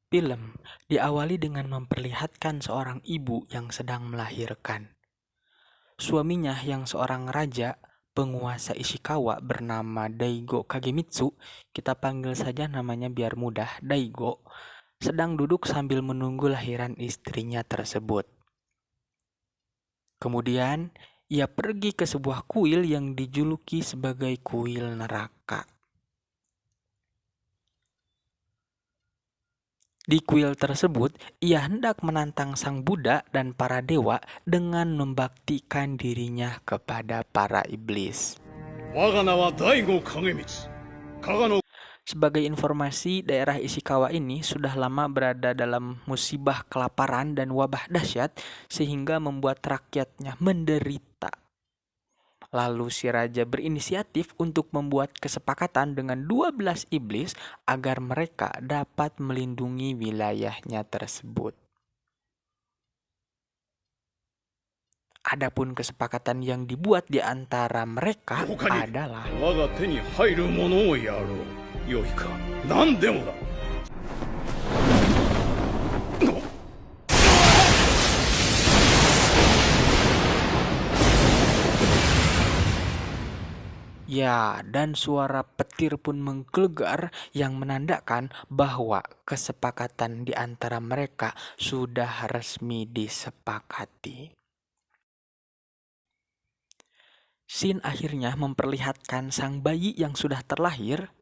Film diawali dengan memperlihatkan seorang ibu yang sedang melahirkan. Suaminya yang seorang raja, penguasa Ishikawa bernama Daigo Kagemitsu, kita panggil saja namanya biar mudah, Daigo, sedang duduk sambil menunggu lahiran istrinya tersebut. Kemudian, ia pergi ke sebuah kuil yang dijuluki sebagai kuil neraka. Di kuil tersebut, ia hendak menantang sang Buddha dan para dewa dengan membaktikan dirinya kepada para iblis. Sebagai informasi, daerah Ishikawa ini sudah lama berada dalam musibah kelaparan dan wabah dahsyat sehingga membuat rakyatnya menderita. Lalu si raja berinisiatif untuk membuat kesepakatan dengan 12 iblis agar mereka dapat melindungi wilayahnya tersebut. Adapun kesepakatan yang dibuat di antara mereka adalah ya, dan suara petir pun menggelegar yang menandakan bahwa kesepakatan di antara mereka sudah resmi disepakati. Scene akhirnya memperlihatkan sang bayi yang sudah terlahir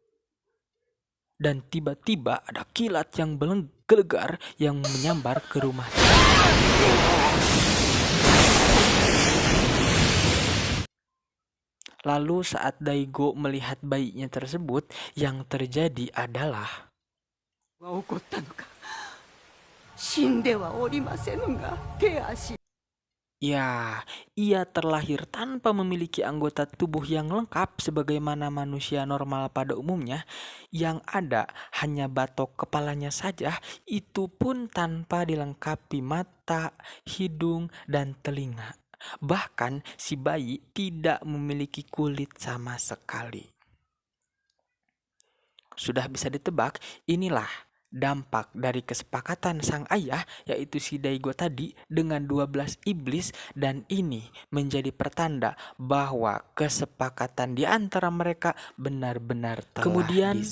dan tiba-tiba ada kilat yang menggelegar yang menyambar ke rumah. Lalu saat Daigo melihat bayinya tersebut, yang terjadi adalah ya, ia terlahir tanpa memiliki anggota tubuh yang lengkap sebagaimana manusia normal pada umumnya. Yang ada hanya batok kepalanya saja, itu pun tanpa dilengkapi mata, hidung, dan telinga. Bahkan si bayi tidak memiliki kulit sama sekali. Sudah bisa ditebak, inilah dampak dari kesepakatan sang ayah, yaitu si Daigo tadi, dengan 12 iblis, dan ini menjadi pertanda bahwa kesepakatan di antara mereka benar-benar telah Kemudian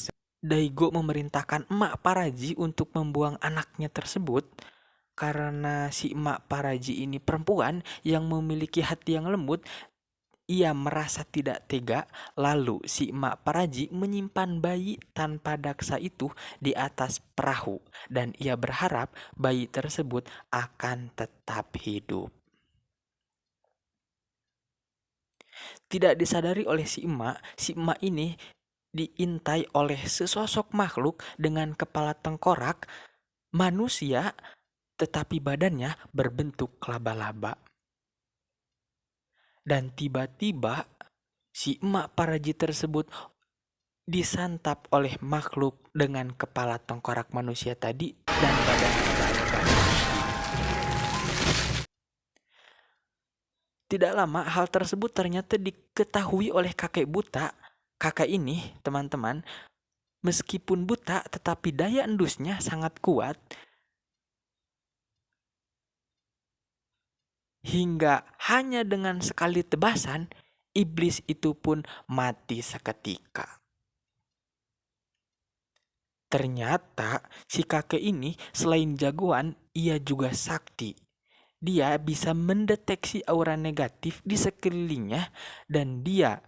Daigo memerintahkan emak Paraji untuk membuang anaknya tersebut karena si emak Paraji ini perempuan yang memiliki hati yang lembut. Ia merasa tidak tega, lalu si emak Paraji menyimpan bayi tanpa daksa itu di atas perahu dan ia berharap bayi tersebut akan tetap hidup. Tidak disadari oleh si emak ini diintai oleh sesosok makhluk dengan kepala tengkorak manusia tetapi badannya berbentuk laba-laba. Dan tiba-tiba si emak Paraji tersebut disantap oleh makhluk dengan kepala tengkorak manusia tadi dan badan laba-laba. Tidak lama hal tersebut ternyata diketahui oleh kakek buta. Kakek ini, teman-teman, meskipun buta tetapi daya endusnya sangat kuat. Hingga hanya dengan sekali tebasan, iblis itu pun mati seketika. Ternyata si kakek ini selain jagoan, ia juga sakti. Dia bisa mendeteksi aura negatif di sekelilingnya dan dia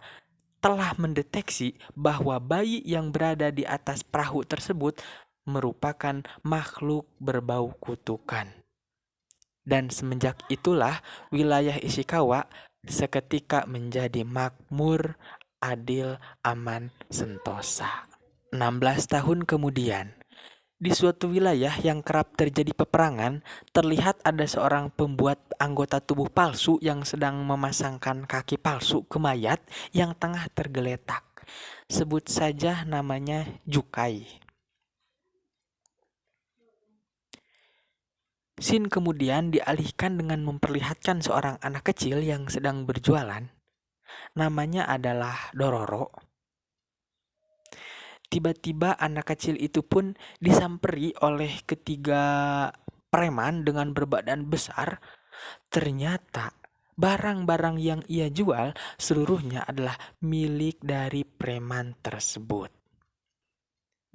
telah mendeteksi bahwa bayi yang berada di atas perahu tersebut merupakan makhluk berbau kutukan. Dan semenjak itulah wilayah Ishikawa seketika menjadi makmur, adil, aman, sentosa. 16 tahun kemudian, di suatu wilayah yang kerap terjadi peperangan, terlihat ada seorang pembuat anggota tubuh palsu yang sedang memasangkan kaki palsu ke mayat yang tengah tergeletak. Sebut saja namanya Jukai. Scene kemudian dialihkan dengan memperlihatkan seorang anak kecil yang sedang berjualan. Namanya adalah Dororo. Tiba-tiba anak kecil itu pun disamperi oleh ketiga preman dengan berbadan besar. Ternyata barang-barang yang ia jual seluruhnya adalah milik dari preman tersebut.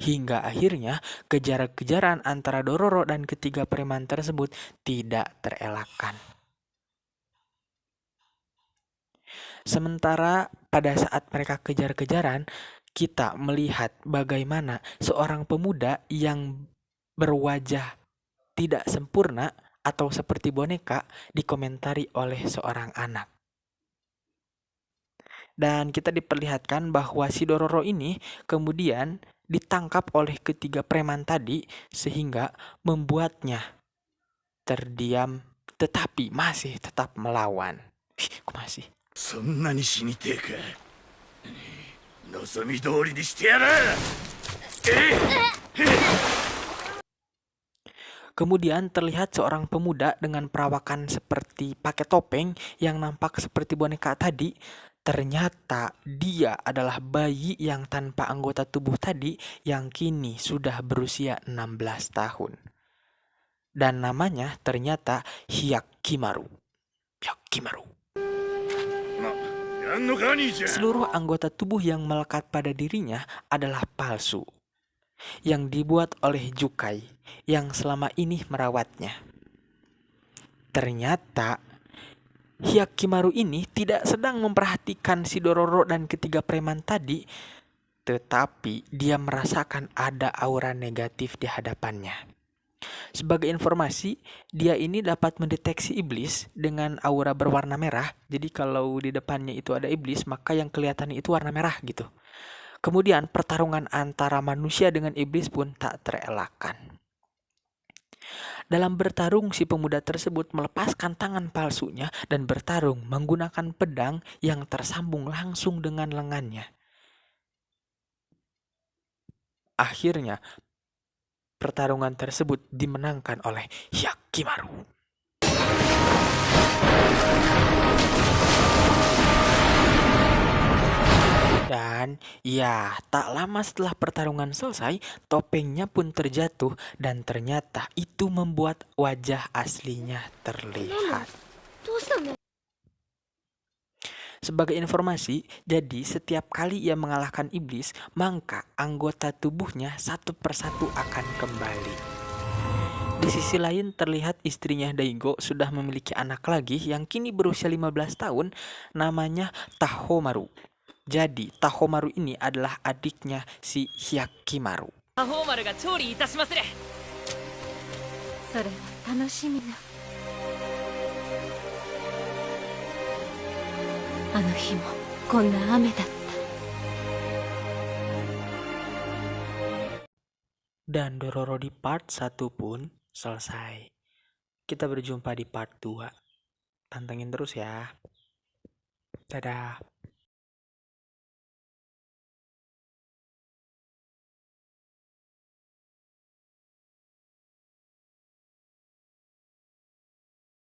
Hingga akhirnya kejar-kejaran antara Dororo dan ketiga preman tersebut tidak terelakkan. Sementara pada saat mereka kejar-kejaran, kita melihat bagaimana seorang pemuda yang berwajah tidak sempurna atau seperti boneka dikomentari oleh seorang anak. Dan kita diperlihatkan bahwa si Dororo ini kemudian ditangkap oleh ketiga preman tadi sehingga membuatnya terdiam tetapi masih tetap melawan. Kok masih? そんなに死にてえか。望み通りにしてやる。Kemudian terlihat seorang pemuda dengan perawakan seperti pakai topeng yang nampak seperti boneka tadi. Ternyata dia adalah bayi yang tanpa anggota tubuh tadi yang kini sudah berusia 16 tahun. Dan namanya ternyata Hyakimaru. Hyakimaru. やんのか兄ちゃん。 Seluruh anggota tubuh yang melekat pada dirinya adalah palsu, yang dibuat oleh Jukai yang selama ini merawatnya. Ternyata Hyakimaru ini tidak sedang memperhatikan si Dororo dan ketiga preman tadi, tetapi dia merasakan ada aura negatif di hadapannya. Sebagai informasi, dia ini dapat mendeteksi iblis dengan aura berwarna merah. Jadi kalau di depannya itu ada iblis, maka yang kelihatan itu warna merah gitu. Kemudian pertarungan antara manusia dengan iblis pun tak terelakkan. Dalam bertarung, si pemuda tersebut melepaskan tangan palsunya dan bertarung menggunakan pedang yang tersambung langsung dengan lengannya. Akhirnya, pertarungan tersebut dimenangkan oleh Hyakimaru. Dan ya, tak lama setelah pertarungan selesai, topengnya pun terjatuh dan ternyata itu membuat wajah aslinya terlihat. Sebagai informasi, jadi setiap kali ia mengalahkan iblis, maka anggota tubuhnya satu persatu akan kembali. Di sisi lain terlihat istrinya Daigo sudah memiliki anak lagi yang kini berusia 15 tahun, namanya Tahomaru. Jadi Tahomaru ini adalah adiknya si Hyakimaru. タホーマルが調理いたしますれ。それは楽しみな。あの日もこんな雨だった。 Dan Dororo di part 1 pun selesai. Kita berjumpa di part 2. Pantengin terus ya. Dadah.